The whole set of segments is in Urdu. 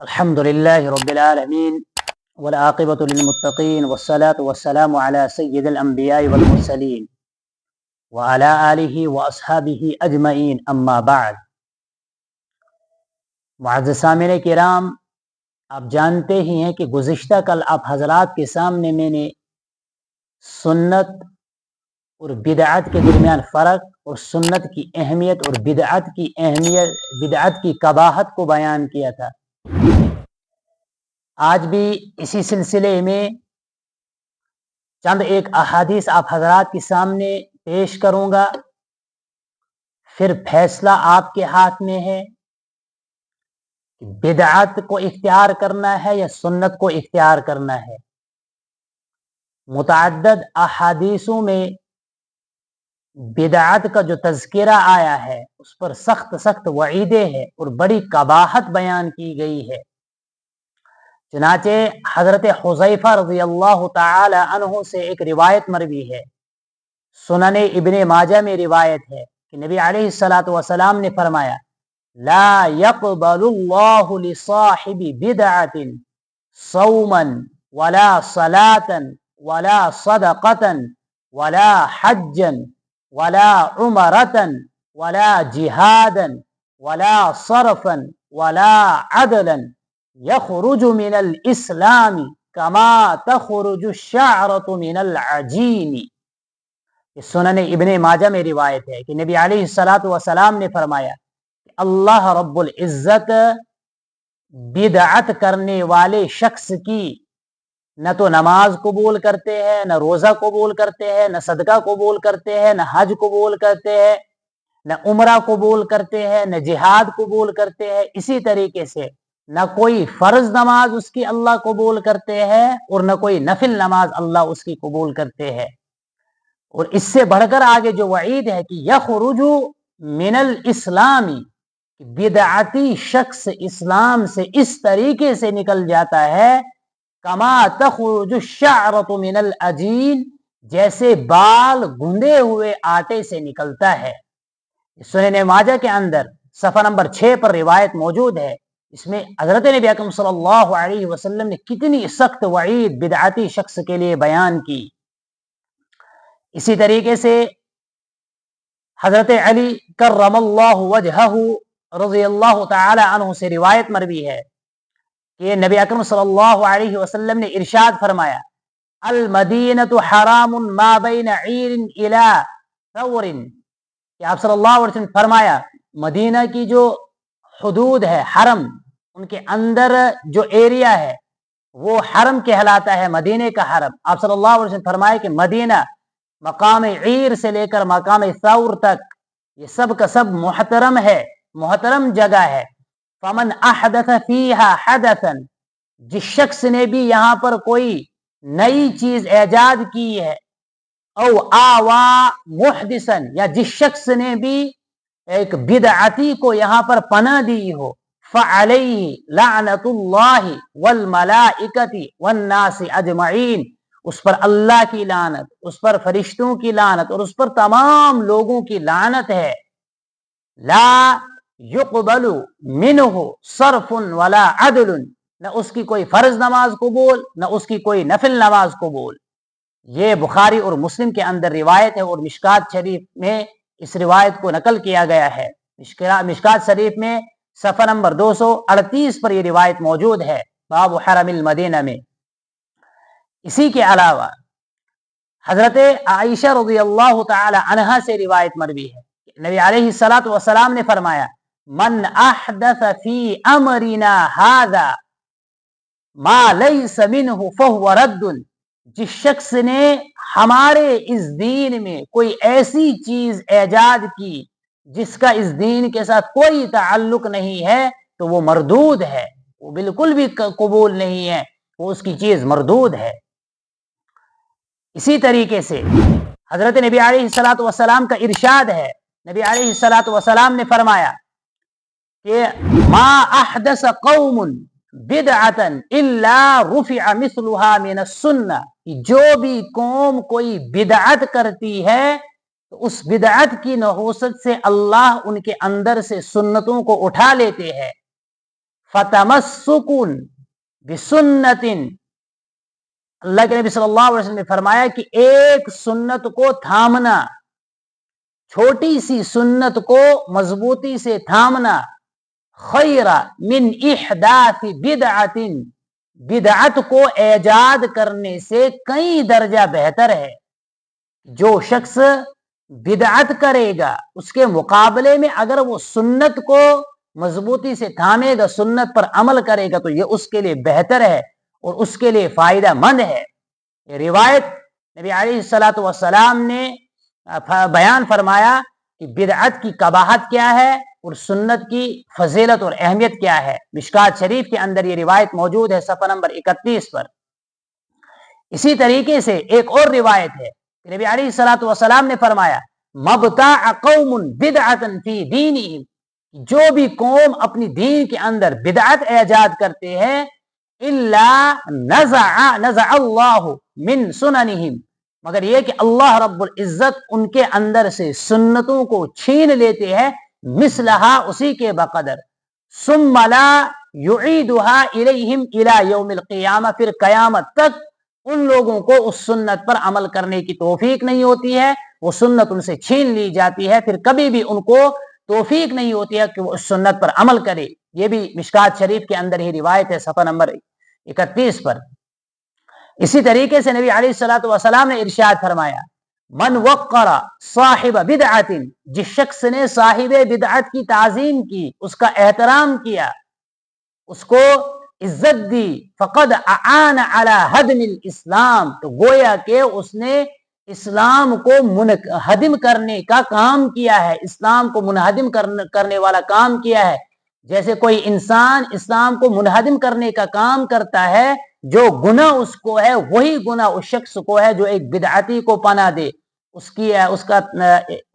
الحمد لله رب العالمين والعاقبة للمتقين والصلاة والسلام على سيد الأنبياء والمرسلين وعلى آله وأصحابه أجمعين أما بعد. معزز سامعین کرام، آپ جانتے ہی ہیں کہ گزشتہ کل آپ حضرات کے سامنے میں نے سنت اور بدعت کے درمیان فرق اور سنت کی اہمیت اور بدعت کی قباحت کو بیان کیا تھا. آج بھی اسی سلسلے میں چند ایک احادیث آپ حضرات کے سامنے پیش کروں گا، پھر فیصلہ آپ کے ہاتھ میں ہے کہ بدعت کو اختیار کرنا ہے یا سنت کو اختیار کرنا ہے. متعدد احادیثوں میں بدعت کا جو تذکرہ آیا ہے اس پر سخت وعیدیں ہیں اور بڑی قباحت بیان کی گئی ہے. چنانچہ حضرت حذیفہ رضی اللہ تعالی عنہ سے ایک روایت مروی ہے، سنن ابن ماجہ میں روایت ہے کہ نبی علیہ الصلوۃ والسلام نے فرمایا: لا يقبل اللہ لصاحب بدعۃ صوما ولا صلاة ولا صدقة ولا حجا ولا عمرة ولا جہادا ولا صرفا ولا عدلا یخرج من الاسلام کما تخرج الشعرة من العجین. سنن ابن ماجہ میں روایت ہے کہ نبی علیہ الصلوۃ والسلام نے فرمایا کہ اللہ رب العزت بدعت کرنے والے شخص کی نہ تو نماز قبول کرتے ہیں، نہ روزہ قبول کرتے ہیں، نہ صدقہ قبول کرتے ہیں، نہ حج قبول کرتے ہیں، نہ عمرہ قبول کرتے ہیں، نہ جہاد قبول کرتے ہیں. اسی طریقے سے نہ کوئی فرض نماز اس کی اللہ قبول کرتے ہیں اور نہ کوئی نفل نماز اللہ اس کی قبول کرتے ہیں. اور اس سے بڑھ کر آگے جو وعید ہے کہ یخرج من الاسلام، بدعتی شخص اسلام سے اس طریقے سے نکل جاتا ہے کما تخرج الشعرة من العجین، جیسے بال گوندے ہوئے آٹے سے نکلتا ہے. سنن ماجہ کے اندر صفحہ نمبر 6 پر روایت موجود ہے. اس میں حضرت نبی اکرم صلی اللہ علیہ وسلم نے کتنی سخت وعید بدعتی شخص کے لیے بیان کی. اسی طریقے سے حضرت علی کرم اللہ وجہہ رضی اللہ تعالی عنہ سے روایت مروی ہے کہ نبی اکرم صلی اللہ علیہ وسلم نے ارشاد فرمایا: المدینۃ حرام ما بین عیر الی ثور، کہ آپ صلی اللہ علیہ وسلم فرمایا مدینہ کی جو حدود ہے، حرم، ان کے اندر جو ایریا ہے وہ حرم کہلاتا ہے، مدینے کا حرم. آپ صلی اللہ علیہ وسلم فرمایا کہ مدینہ مقام عیر سے لے کر مقام ثور تک یہ سب کا سب محترم ہے، محترم جگہ ہے. فمن احدث فیہا حدثا، جس شخص نے بھی یہاں پر کوئی نئی چیز ایجاد کی ہے، او آوا محدثا، یا جس شخص نے بھی ایک بدعتی کو یہاں پر پناہ دی ہو، فعلیہ لعنت اللہ والملائکۃ والناس اجمعین، اس پر اللہ کی لعنت، اس پر فرشتوں کی لعنت اور اس پر تمام لوگوں کی لعنت ہے. لا یقبل منہ صرف ولا عدل، نہ اس کی کوئی فرض نماز قبول، نہ اس کی کوئی نفل نماز قبول. یہ بخاری اور مسلم کے اندر روایت ہے اور مشکات شریف میں اس روایت کو نقل کیا گیا ہے. مشکات شریف میں صفحہ نمبر 238 پر یہ روایت موجود ہے، باب حرم المدینہ میں. اسی کے علاوہ حضرت عائشہ رضی اللہ تعالی عنہا سے روایت مروی ہے، نبی علیہ الصلوۃ والسلام نے فرمایا: من احدث فی امرنا ھذا ما لیس منہ فہو رد، جس شخص نے ہمارے اس دین میں کوئی ایسی چیز ایجاد کی جس کا اس دین کے ساتھ کوئی تعلق نہیں ہے تو وہ مردود ہے، وہ بالکل بھی قبول نہیں ہے، وہ اس کی چیز مردود ہے. اسی طریقے سے حضرت نبی علیہ الصلوۃ والسلام کا ارشاد ہے، نبی علیہ الصلوۃ والسلام نے فرمایا کہ ما احدث قوم بدعۃ الا رفع مثلها من السنہ، جو بھی قوم کوئی بدعت کرتی ہے تو اس بدعت کی نحوست سے اللہ ان کے اندر سے سنتوں کو اٹھا لیتے ہیں. فتمسکن بسنتن، اللہ کے نبی صلی اللہ علیہ وسلم نے فرمایا کہ ایک سنت کو تھامنا، چھوٹی سی سنت کو مضبوطی سے تھامنا، خیر من احداث بدعت، بدعت کو ایجاد کرنے سے کئی درجہ بہتر ہے۔ جو شخص بدعت کرے گا اس کے مقابلے میں اگر وہ سنت کو مضبوطی سے تھامے گا، سنت پر عمل کرے گا، تو یہ اس کے لیے بہتر ہے اور اس کے لیے فائدہ مند ہے۔ یہ روایت نبی علیہ الصلوۃ والسلام نے بیان فرمایا کہ بدعت کی قباحت کیا ہے اور سنت کی فضیلت اور اہمیت کیا ہے۔ مشکات شریف کے اندر یہ روایت موجود ہے، صفحہ نمبر 31 پر۔ اسی طریقے سے ایک اور روایت ہے کہ نبی علیہ الصلوۃ والسلام نے فرمایا مبتاع قوم بدعۃ فی دینہم، جو بھی قوم اپنی دین کے اندر بدعت ایجاد کرتے ہیں، الا نزع اللہ من سننہم، مگر یہ کہ اللہ رب العزت ان کے اندر سے سنتوں کو چھین لیتے ہیں، مثلہا اسی کے بقدر، ثم لا یعیدها الیہم الی یوم القیامہ، پھر قیامت تک ان لوگوں کو اس سنت پر عمل کرنے کی توفیق نہیں ہوتی ہے، وہ سنت ان سے چھین لی جاتی ہے، پھر کبھی بھی ان کو توفیق نہیں ہوتی ہے کہ وہ اس سنت پر عمل کرے۔ یہ بھی مشکات شریف کے اندر ہی روایت ہے، صفحہ نمبر 31 پر۔ اسی طریقے سے نبی علیہ الصلوۃ والسلام نے ارشاد فرمایا من وقر صاحب بدعت، جس شخص نے صاحب بدعت کی تعظیم کی، اس کا احترام کیا، اس کو عزت دی، فقد اعان علی ہدم الاسلام، تو گویا کہ اس نے اسلام کو منہدم کرنے کا کام کیا ہے، اسلام کو منہدم کرنے والا کام کیا ہے۔ جیسے کوئی انسان اسلام کو منہدم کرنے کا کام کرتا ہے، جو گناہ اس کو ہے وہی گناہ اس شخص کو ہے جو ایک بدعتی کو پناہ دے، اس کا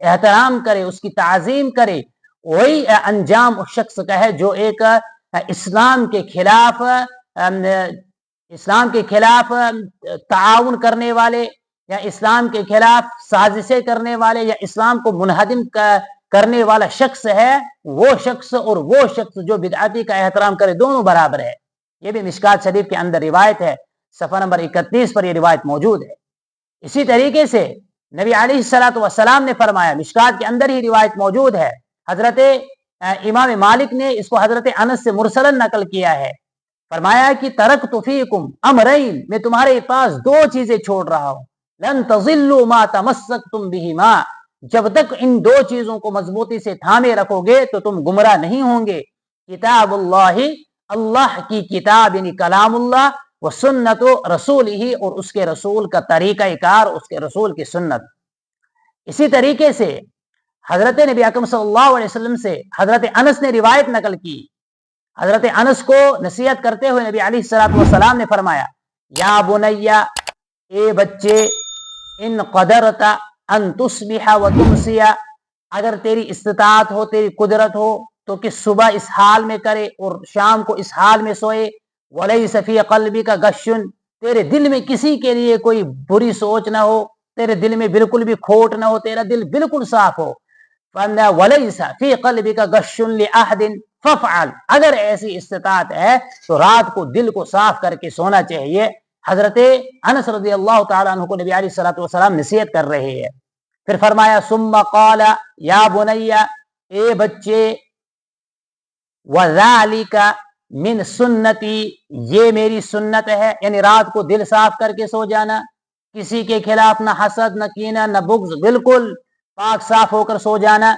احترام کرے، اس کی تعظیم کرے، وہی انجام اس شخص کا ہے جو ایک اسلام کے خلاف تعاون کرنے والے، یا اسلام کے خلاف سازشیں کرنے والے، یا اسلام کو منہدم کرنے والا شخص ہے، وہ شخص اور وہ شخص جو بدعتی کا احترام کرے، دونوں برابر ہے۔ یہ بھی مشکات شریف کے اندر روایت ہے، صفحہ نمبر 31 پر یہ روایت موجود ہے۔ اسی طریقے سے نبی علیہ الصلوۃ والسلام نے فرمایا، مشکات کے اندر ہی روایت موجود ہے، حضرت امام مالک نے اس کو حضرت انس سے مرسلا نقل کیا ہے، فرمایا کہ ترکت فیکم امرین، میں تمہارے پاس دو چیزیں چھوڑ رہا ہوں، لن تضلوا ما تمسکتم بہما، جب تک ان دو چیزوں کو مضبوطی سے تھامے رکھو گے تو تم گمراہ نہیں ہوں گے، کتاب اللہ، اللہ کی کتاب یعنی کلام اللہ، و سنت رسول ہی، اور اس کے رسول کا طریقہ کار، اس کے رسول کی سنت۔ اسی طریقے سے حضرت نبی اکرم صلی اللہ علیہ وسلم سے حضرت انس نے روایت نقل کی، حضرت انس کو نصیحت کرتے ہوئے نبی علیہ الصلوۃ والسلام نے فرمایا یا بنیا، اے بچے، ان قدرت ان تصبح و تمسیا، اگر تیری استطاعت ہو، تیری قدرت ہو تو کہ صبح اس حال میں کرے اور شام کو اس حال میں سوئے، ولیس فی قلبک غش، تیرے دل میں کسی کے لیے کوئی بری سوچ نہ ہو، تیرے دل میں بالکل بھی کھوٹ نہ ہو، تیرا دل بالکل صاف ہو، ولیس فی قلبک غش لاحد فافعل، اگر ایسی استطاعت ہے تو رات کو دل کو صاف کر کے سونا چاہیے۔ حضرت انس رضی اللہ تعالیٰ عنہ کو نبی علیہ الصلوۃ والسلام نصیحت کر رہے ہیں۔ پھر فرمایا ثم قال یا بنیا، اے بچے، وذالک من سنتی، یہ میری سنت ہے، یعنی رات کو دل صاف کر کے سو جانا، کسی کے خلاف نہ حسد، نہ کینہ، نہ بغض، بالکل پاک صاف ہو کر سو جانا۔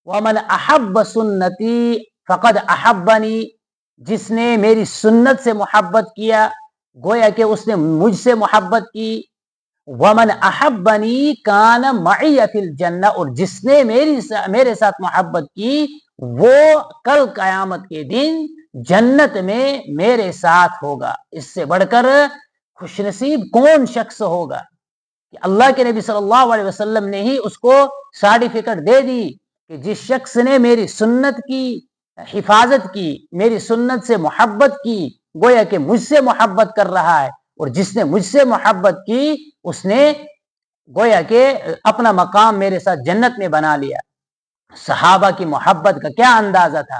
ومن احب سنتی فقد احبنی، جس نے میری سنت سے محبت کیا گویا کہ اس نے مجھ سے محبت کی۔ ومن احبنی کان معی فی الجنہ، اور جس نے میرے ساتھ محبت کی وہ کل قیامت کے دن جنت میں میرے ساتھ ہوگا۔ اس سے بڑھ کر خوش نصیب کون شخص ہوگا کہ اللہ کے نبی صلی اللہ علیہ وسلم نے ہی اس کو سرٹیفکیٹ دے دی کہ جس شخص نے میری سنت کی حفاظت کی، میری سنت سے محبت کی، گویا کہ مجھ سے محبت کر رہا ہے، اور جس نے مجھ سے محبت کی اس نے گویا کہ اپنا مقام میرے ساتھ جنت میں بنا لیا۔ صحابہ کی محبت کا کیا اندازہ تھا،